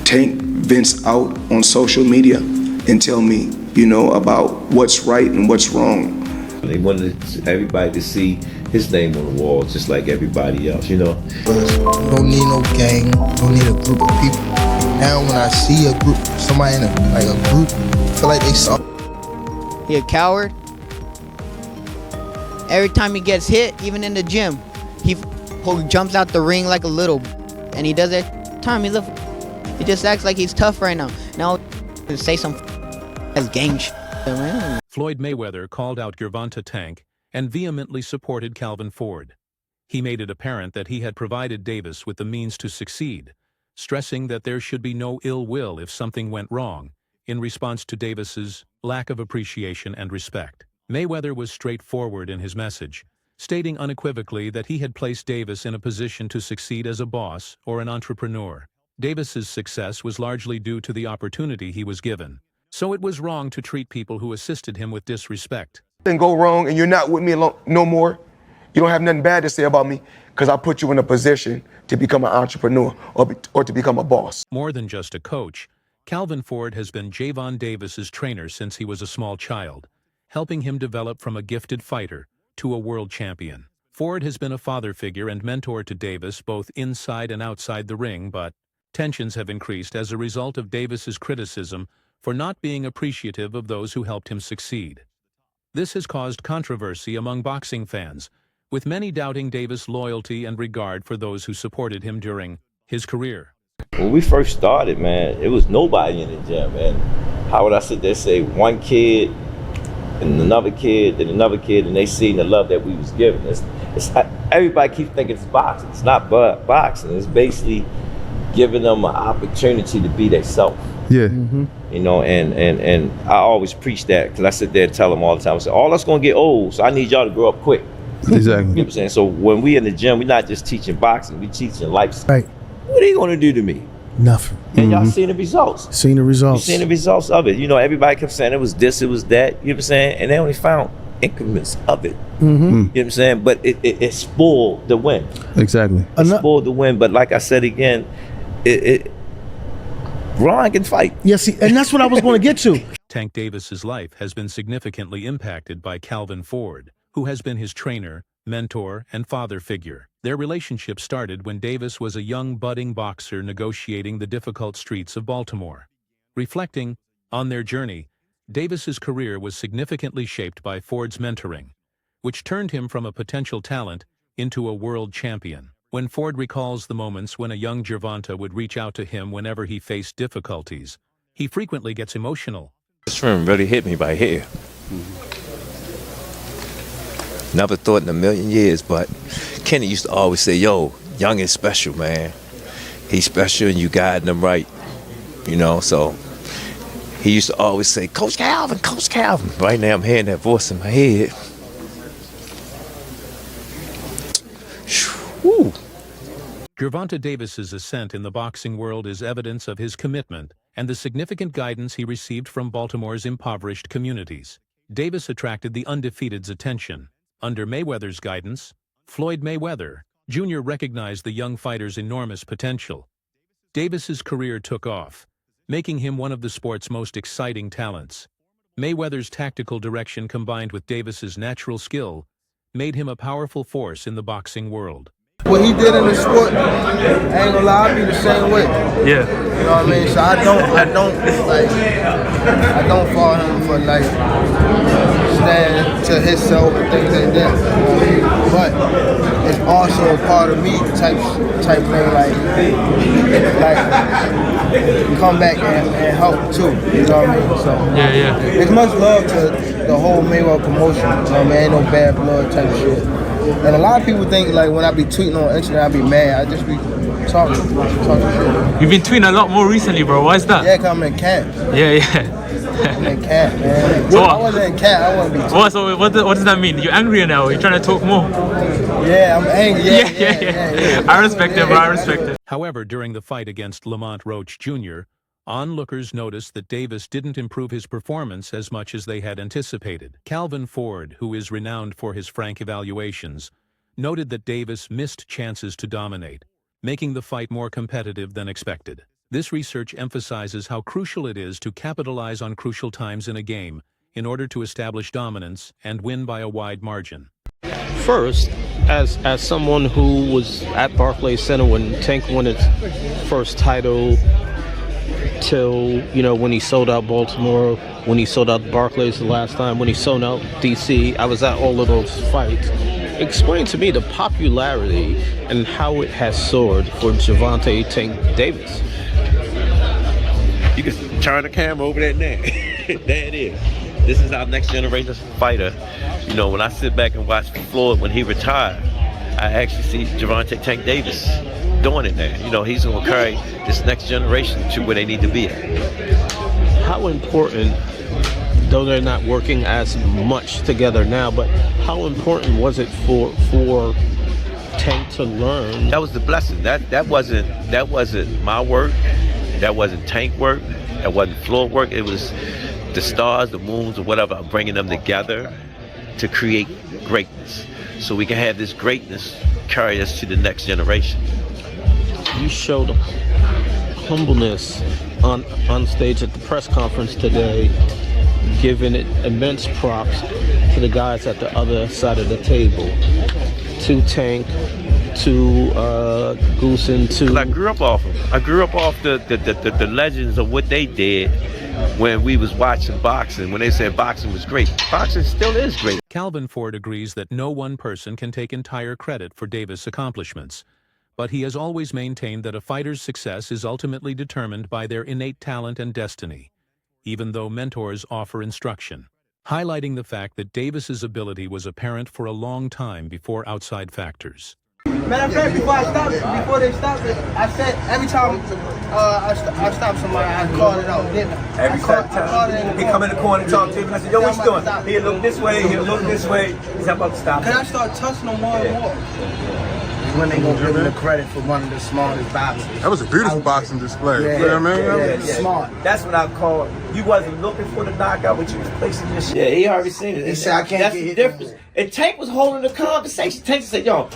Tank vents out on social media and tell me, you know, about what's right and what's wrong. They wanted everybody to see his name on the wall, just like everybody else, you know. Don't need no gang, don't need a group of people. Now when I see a group, somebody in a group, I feel like they saw. He a coward. Every time he gets hit, even in the gym, he jumps out the ring like a little, and he does that time. He just acts like he's tough right now. Now, say some as gang shit, man. Floyd Mayweather called out Gervonta Tank and vehemently supported Calvin Ford. He made it apparent that he had provided Davis with the means to succeed, stressing that there should be no ill will if something went wrong, in response to Davis's lack of appreciation and respect. Mayweather was straightforward in his message, stating unequivocally that he had placed Davis in a position to succeed as a boss or an entrepreneur. Davis's success was largely due to the opportunity he was given, so it was wrong to treat people who assisted him with disrespect. Then go wrong and you're not with me no more. You don't have nothing bad to say about me because I put you in a position to become an entrepreneur or to become a boss. More than just a coach, Calvin Ford has been Gervonta Davis's trainer since he was a small child, helping him develop from a gifted fighter to a world champion. Ford has been a father figure and mentor to Davis both inside and outside the ring, but tensions have increased as a result of Davis's criticism for not being appreciative of those who helped him succeed. This has caused controversy among boxing fans, with many doubting Davis' loyalty and regard for those who supported him during his career. When we first started, man, it was nobody in the gym, and how would I sit there and say one kid and another kid and another kid, and they seen the love that we was given. It's everybody keeps thinking it's boxing. It's not boxing. It's basically giving them an opportunity to be themselves. Yeah. Mm-hmm. You know, and I always preach that because I sit there and tell them all the time. I say, all that's gonna get old, so I need y'all to grow up quick. Exactly. You know what I'm saying? So when we in the gym, we're not just teaching boxing, we teaching lifestyle. Right. What are they gonna do to me? Nothing. And y'all seen the results. Seen the results. You seen the results of it. You know, everybody kept saying it was this, it was that. You know what I'm saying? And they only found increments of it. Mm-hmm. You know what I'm saying? But it spoiled the win. Exactly. It spoiled the win. But like I said again, Ron can fight. Yeah, see, and that's what I was going to get to. Tank Davis's life has been significantly impacted by Calvin Ford, who has been his trainer, mentor, and father figure. Their relationship started when Davis was a young budding boxer negotiating the difficult streets of Baltimore. Reflecting on their journey, Davis's career was significantly shaped by Ford's mentoring, which turned him from a potential talent into a world champion. When Ford recalls the moments when a young Gervonta would reach out to him whenever he faced difficulties, he frequently gets emotional. This room really hit me by here. Never thought in a million years, but Kenny used to always say, yo, Young is special, man. He's special and you guiding him right. You know, so he used to always say, Coach Calvin, Coach Calvin. Right now I'm hearing that voice in my head. Whew. Gervonta Davis's ascent in the boxing world is evidence of his commitment and the significant guidance he received from Baltimore's impoverished communities. Davis attracted the undefeated's attention. Under Mayweather's guidance, Floyd Mayweather, Jr. recognized the young fighter's enormous potential. Davis's career took off, making him one of the sport's most exciting talents. Mayweather's tactical direction combined with Davis's natural skill made him a powerful force in the boxing world. What he did in the sport, I ain't gonna lie, I be the same way. Yeah. You know what I mean? So I don't follow him for like stand to himself and things like that. You know what I mean? But it's also a part of me type thing, like come back and help too. You know what I mean? So Yeah. it's much love to the whole Mayweather promotion. You know what I mean? Ain't no bad blood type shit. And a lot of people think like when I be tweeting on Instagram, I be mad. I just be talking shit. You've been tweeting a lot more recently, bro. Why is that? Yeah, 'cause I'm in camp. Yeah. I'm in camp, man. So I wasn't in camp, I wouldn't be tweeting. What does that mean? You're angrier now? You're trying to talk more? Yeah, I'm angry. Yeah. I respect it, bro. I respect it. However, during the fight against Lamont Roach Jr., onlookers noticed that Davis didn't improve his performance as much as they had anticipated. Calvin Ford, who is renowned for his frank evaluations, noted that Davis missed chances to dominate, making the fight more competitive than expected. This research emphasizes how crucial it is to capitalize on crucial times in a game in order to establish dominance and win by a wide margin. First, as someone who was at Barclays Center when Tank won its first title, till when he sold out Baltimore, when he sold out Barclays the last time, when he sold out DC, I was at all of those fights. Explain to me the popularity and how it has soared for Gervonta Tank Davis. You can turn the camera over there now. There it is. This is our next generation fighter. When I sit back and watch Floyd when he retired, I actually see Gervonta Tank Davis doing it now. He's going to carry this next generation to where they need to be at. How important, though they're not working as much together now, but how important was it for Tank to learn? That was the blessing. That wasn't my work. That wasn't Tank work. That wasn't Floyd work. It was the stars, the moons, or whatever, bringing them together to create greatness. So we can have this greatness carry us to the next generation. You showed humbleness on stage at the press conference today, giving it immense props to the guys at the other side of the table, to Tank, to Goosen, to... I grew up off them. I grew up off the legends of what they did when we was watching boxing, when they said boxing was great. Boxing still is great. Calvin Ford agrees that no one person can take entire credit for Davis' accomplishments, but he has always maintained that a fighter's success is ultimately determined by their innate talent and destiny, even though mentors offer instruction, highlighting the fact that Davis's ability was apparent for a long time before outside factors. Matter of fact, before they stopped it, I said every time I stopped somebody, I called it out, didn't I? Every time he come in the corner and talk to him, I said, yo, what you doing? He'll look this way, he'll look this way. He's about to stop. Cause I start touching them more and more. When they gonna give him the credit for one of the smartest boxers. That was a beautiful boxing display. Yeah, You know what I mean? Smart. That's what I call, you wasn't looking for the knockout, but you was placing your shit. Yeah, he already seen it. He said, I can't That's get the hit. difference. And Tank was holding the conversation. Tank said, yo,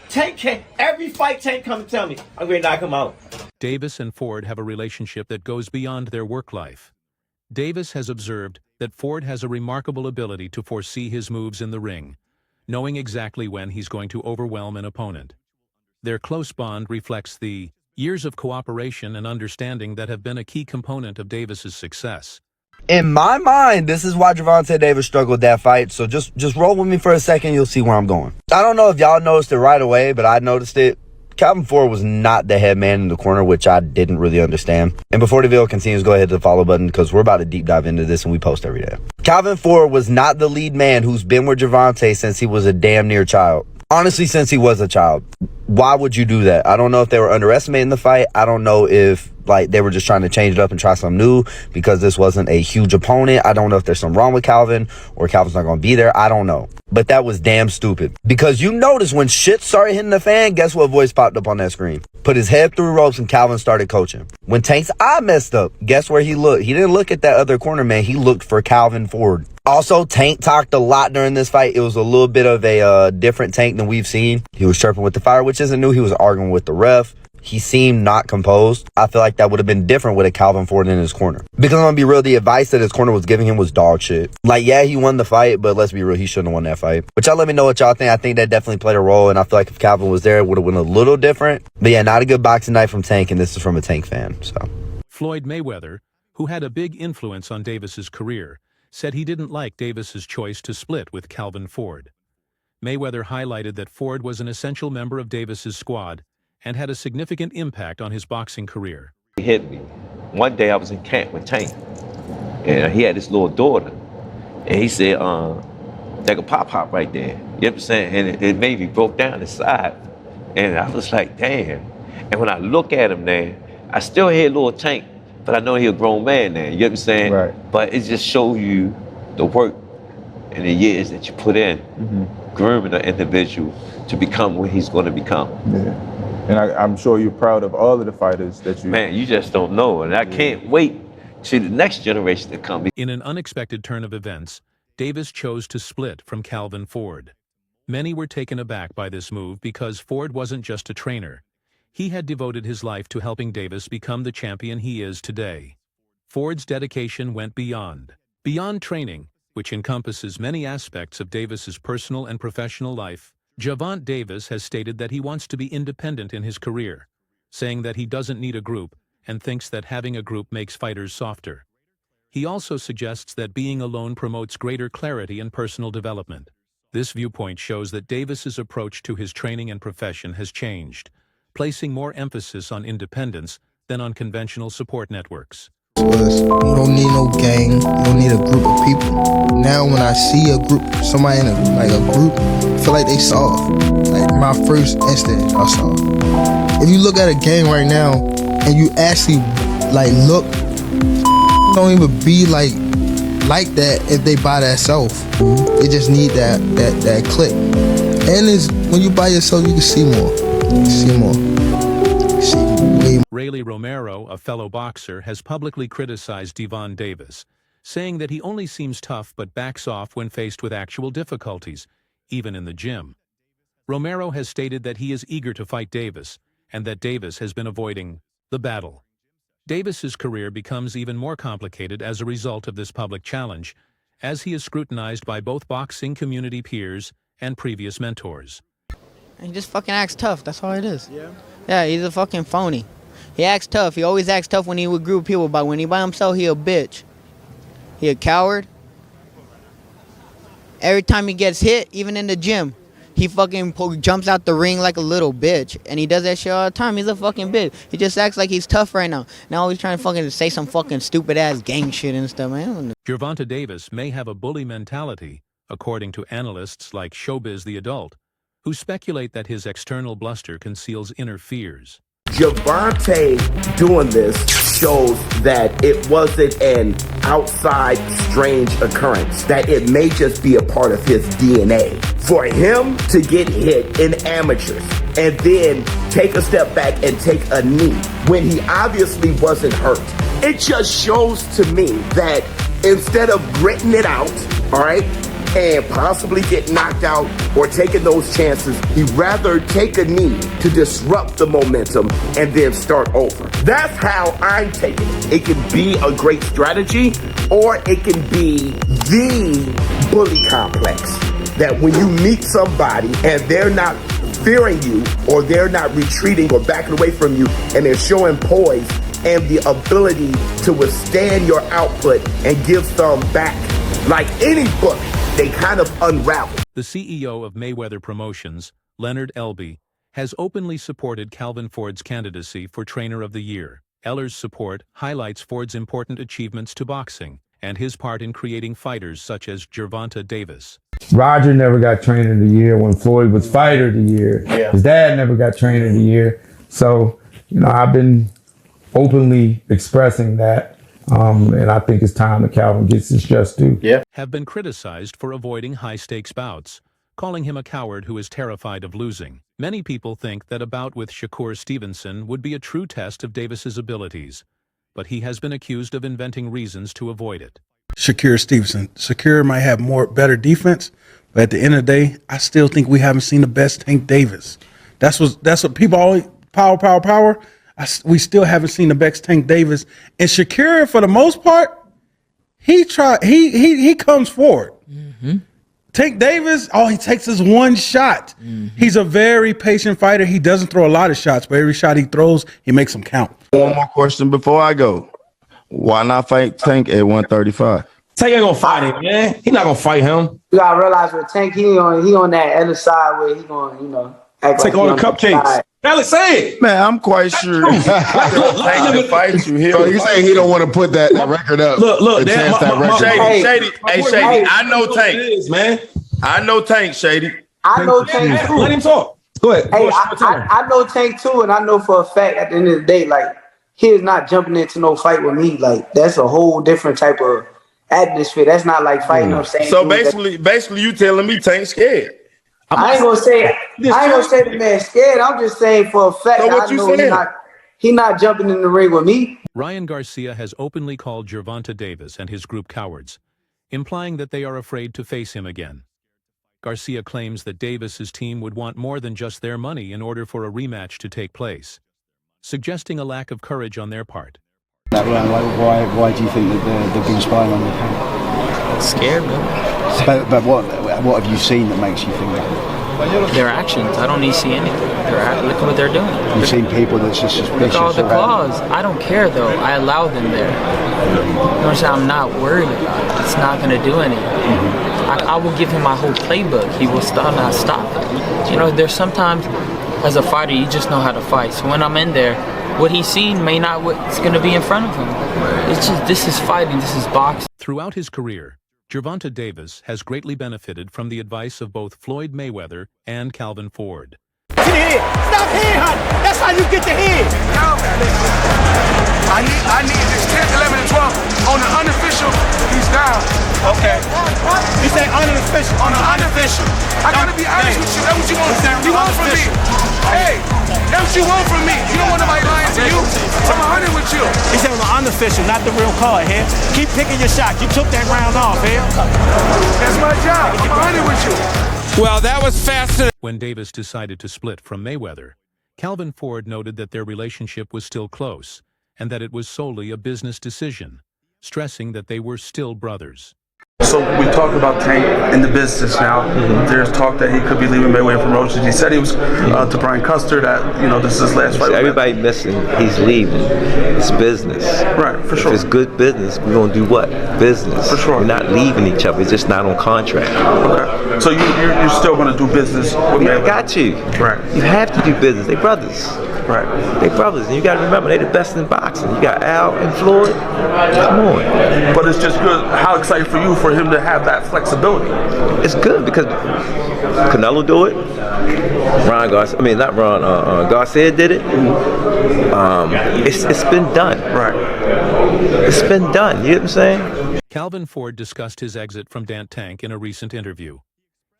Tank can't, every fight Tank come and tell me, I'm going to knock him out. Davis and Ford have a relationship that goes beyond their work life. Davis has observed that Ford has a remarkable ability to foresee his moves in the ring, knowing exactly when he's going to overwhelm an opponent. Their close bond reflects the years of cooperation and understanding that have been a key component of Davis's success. In my mind, this is why Gervonta Davis struggled with that fight. So just roll with me for a second. You'll see where I'm going. I don't know if y'all noticed it right away, but I noticed it. Calvin Ford was not the head man in the corner, which I didn't really understand. And before the video continues, go ahead to the follow button because we're about to deep dive into this and we post every day. Calvin Ford was not the lead man who's been with Gervonta since he was a damn near child. Honestly, since he was a child. Why would you do that? I don't know if they were underestimating the fight. I don't know if they were just trying to change it up and try something new because this wasn't a huge opponent. I don't know if there's something wrong with Calvin or Calvin's not going to be there. I don't know. But that was damn stupid. Because you notice when shit started hitting the fan, guess what voice popped up on that screen? Put his head through ropes and Calvin started coaching. When Tank's eye messed up, guess where he looked? He didn't look at that other corner man. He looked for Calvin Ford. Also, Tank talked a lot during this fight. It was a little bit of a different Tank than we've seen. He was chirping with the fire, which isn't new. He was arguing with the ref. He seemed not composed. I feel like that would have been different with a Calvin Ford in his corner. Because I'm going to be real, the advice that his corner was giving him was dog shit. Yeah, he won the fight, but let's be real, he shouldn't have won that fight. But y'all let me know what y'all think. I think that definitely played a role, and I feel like if Calvin was there, it would have been a little different. But yeah, not a good boxing night from Tank, and this is from a Tank fan. So Floyd Mayweather, who had a big influence on Davis's career, said he didn't like Davis's choice to split with Calvin Ford. Mayweather highlighted that Ford was an essential member of Davis's squad and had a significant impact on his boxing career. He hit me. One day I was in camp with Tank, and he had this little daughter, and he said, "Take a pop right there." You know what I'm saying? And it made me broke down inside, and I was like, "Damn!" And when I look at him now, I still hear little Tank, but I know he's a grown man now. You know what I'm saying? Right. But it just shows you the work and the years that you put in, grooming an individual to become what he's going to become. Yeah. And I'm sure you're proud of all of the fighters that you... Man, you just don't know. And I can't wait to the next generation to come. In an unexpected turn of events, Davis chose to split from Calvin Ford. Many were taken aback by this move because Ford wasn't just a trainer. he had devoted his life to helping Davis become the champion he is today. Ford's dedication went beyond training, which encompasses many aspects of Davis's personal and professional life. Gervonta Davis has stated that he wants to be independent in his career, saying that he doesn't need a group and thinks that having a group makes fighters softer. He also suggests that being alone promotes greater clarity and personal development. This viewpoint shows that Davis's approach to his training and profession has changed, placing more emphasis on independence than on conventional support networks. Was you don't need no gang, you don't need a group of people. Now when I see a group, somebody in a group, I feel like they soft. Like my first instinct, I saw. If you look at a gang right now and you actually like look, don't even be like that if they by themselves. They just need that click. And it's when you by yourself, you can see more. You can see more. Rayleigh Romero, a fellow boxer, has publicly criticized Gervonta Davis, saying that he only seems tough but backs off when faced with actual difficulties, even in the gym. Romero has stated that he is eager to fight Davis, and that Davis has been avoiding the battle. Davis's career becomes even more complicated as a result of this public challenge, as he is scrutinized by both boxing community peers and previous mentors. He just fucking acts tough, that's all it is. Yeah, he's a fucking phony. He acts tough. He always acts tough when he with a group of people, but when he by himself, he a bitch. He a coward. Every time he gets hit, even in the gym, he fucking jumps out the ring like a little bitch. And he does that shit all the time. He's a fucking bitch. He just acts like he's tough right now. Now he's trying to fucking say some fucking stupid ass gang shit and stuff, man. Gervonta Davis may have a bully mentality, according to analysts like Showbiz the Adult, who speculate that his external bluster conceals inner fears. Gervonta doing this shows that it wasn't an outside strange occurrence, that it may just be a part of his DNA. For him to get hit in amateurs and then take a step back and take a knee when he obviously wasn't hurt, it just shows to me that instead of gritting it out, all right, and possibly get knocked out or taking those chances, he'd rather take a knee to disrupt the momentum and then start over. That's how I'm taking it. It can be a great strategy, or it can be the bully complex. That when you meet somebody and they're not fearing you, or they're not retreating or backing away from you, and they're showing poise and the ability to withstand your output and give some back, like any bully, they kind of unravel. The CEO of Mayweather Promotions, Leonard Elby, has openly supported Calvin Ford's candidacy for Trainer of the Year. Eller's support highlights Ford's important achievements to boxing and his part in creating fighters such as Gervonta Davis. Roger never got Trainer of the Year when Floyd was Fighter of the Year. Yeah. His dad never got Trainer of the Year. So, I've been openly expressing that. And I think it's time that Calvin gets his just due. Yeah. Have been criticized for avoiding high-stakes bouts, calling him a coward who is terrified of losing. Many people think that a bout with Shakur Stevenson would be a true test of Davis's abilities, but he has been accused of inventing reasons to avoid it. Shakur Stevenson. Shakur might have better defense, but at the end of the day, I still think we haven't seen the best Tank Davis. That's what people always power. We still haven't seen the best Tank Davis. And Shakur, for the most part, he comes forward. Mm-hmm. Tank Davis, he takes his one shot. Mm-hmm. He's a very patient fighter. He doesn't throw a lot of shots, but every shot he throws, he makes them count. One more question before I go. Why not fight Tank at 135? Tank ain't gonna fight him, man. He not gonna fight him. You gotta realize with Tank, he on that other side where he gonna, act take like all the cupcakes. Alex, say it. Man, I'm quite sure. Tank to fight you. So he's saying he don't want to put that record up. Look, Shady. Hey, Shady. I know Tank. Man. I know Tank, Shady. I know Tank too. Let him talk. Go ahead. Hey, I know Tank too, and I know for a fact at the end of the day, like, he is not jumping into no fight with me. Like, that's a whole different type of atmosphere. That's not like fighting. I'm saying. So basically, you telling me Tank scared? I ain't gonna say the man scared. I'm just saying for a fact. So what you saying? He not jumping in the ring with me. Ryan Garcia has openly called Gervonta Davis and his group cowards, implying that they are afraid to face him again. Garcia claims that Davis's team would want more than just their money in order for a rematch to take place, suggesting a lack of courage on their part. Why do you think that they've been spying on the camp? Scared, man. But what have you seen that makes you think that? Their actions. I don't need to see anything. Look at what they're doing. You've seen people that's just suspicious. Look at all the claws. I don't care though. I allow them there. You know what I'm saying? I'm not worried about it. It's not going to do anything. I will give him my whole playbook. He will not stop. You know, there's sometimes as a fighter you just know how to fight. So when I'm in there, what he's seen may not what's going to be in front of him. It's just, this is fighting. This is boxing. Throughout his career, Gervonta Davis has greatly benefited from the advice of both Floyd Mayweather and Calvin Ford. To the head. Stop head hunting. That's how you get the head. I need this 10, 11, and 12 on the unofficial. He's down. Okay. You say unofficial. On the unofficial. I gotta be honest with you. That's what you want. You want from me. Hey, that's what you want from me. You don't want nobody lying to you. I'm 100 with you. He said on the unofficial, not the real card here. Keep picking your shot. You took that round off here. That's my job. I'm 100 with you. Well, that was faster. When Davis decided to split from Mayweather, Calvin Ford noted that their relationship was still close and that it was solely a business decision, stressing that they were still brothers. So we talked about Tank in the business now. There's talk that he could be leaving Mayweather promotions. He said he was to Brian Custer that, you know, this is his last fight. Everybody missing, he's leaving. It's business. Right, for sure. If it's good business, we're going to do what? Business. For sure. We're not leaving each other. It's just not on contract. Okay. So you're still going to do business with Mayweather? Got you. Right. You have to do business. They brothers. Right. They brothers. And you got to remember, they the best in boxing. You got Al and Floyd. Come on. But it's just good. How excited for you for him to have that flexibility? It's good because Canelo do it. Garcia did it. It's been done. Right. It's been done. You know what I'm saying? Calvin Ford discussed his exit from Tank in a recent interview.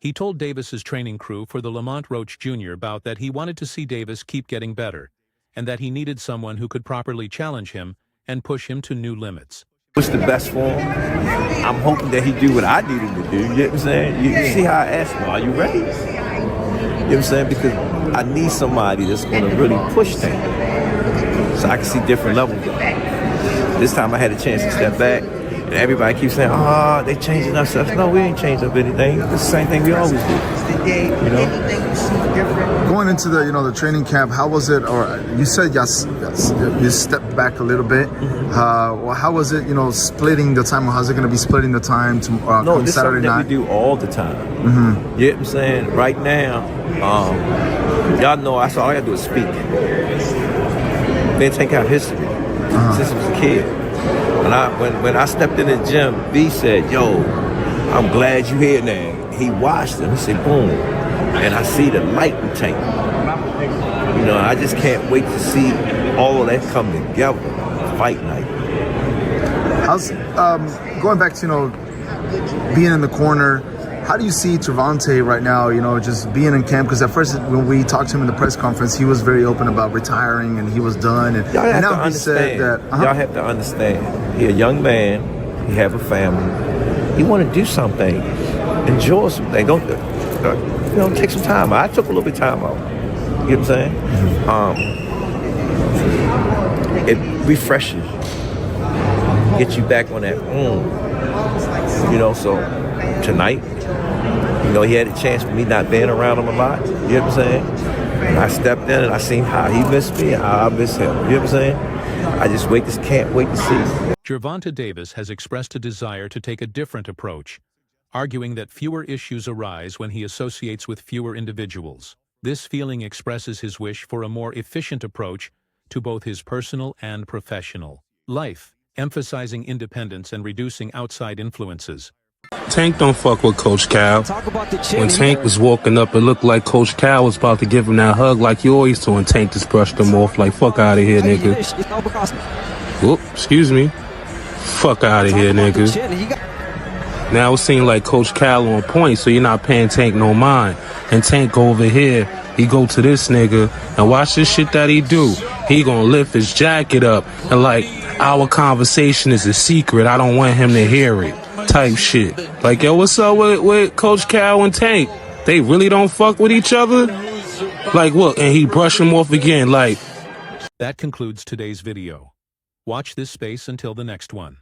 He told Davis's training crew for the Lamont Roach Jr. bout that he wanted to see Davis keep getting better, and that he needed someone who could properly challenge him and push him to new limits. What's the best for him? I'm hoping that he do what I need him to do. You know what I'm saying? You see how I asked him, are you ready? You know what I'm saying? Because I need somebody that's going to really push things so I can see different levels of it. This time I had a chance to step back, and everybody keeps saying, they changing up stuff. No, we ain't changed up anything. It's the same thing we always do. You know? Going into the the training camp, how was it? Or you said yes, you stepped back a little bit. Well, how was it? Splitting the time. How's it going to be splitting the time to No, this Saturday is something night? that we do all the time. Mm-hmm. You know what I'm saying? Right now, y'all know that's all I gotta do is speak. Then take out history since I was a kid. When I stepped in the gym, B said, "Yo, I'm glad you here now." He watched him. He said, "Boom," and I see the light in Tank. I just can't wait to see all of that come together. Fight night. How's going back to being in the corner? How do you see Gervonta right now? Just being in camp, because at first when we talked to him in the press conference, he was very open about retiring and he was done. And now he said that y'all have to understand. He a young man. He have a family. He want to do something. Enjoy something. Don't take some time out. I took a little bit of time out. You know what I'm saying? It refreshes you. Get you back on that. So tonight, he had a chance for me not being around him a lot. You know what I'm saying? And I stepped in and I seen how he missed me and how I missed him. You know what I'm saying? I just can't wait to see. Gervonta Davis has expressed a desire to take a different approach, arguing that fewer issues arise when he associates with fewer individuals. This feeling expresses his wish for a more efficient approach to both his personal and professional life, emphasizing independence and reducing outside influences. Tank don't fuck with Coach Cal. When Tank was walking up, it looked like Coach Cal was about to give him that hug like you always do, and Tank just brushed him off like, fuck out of here, nigga. Whoop, excuse me. Fuck out of here, nigga. Now it seems like Coach Cal on point, so you're not paying Tank no mind. And Tank go over here, he go to this nigga, and watch this shit that he do. He gonna lift his jacket up, and like, our conversation is a secret. I don't want him to hear it. type shit. Like, yo, what's up with Coach Cal and Tank? They really don't fuck with each other? Like, what? And he brushed him off again, like. That concludes today's video. Watch this space until the next one.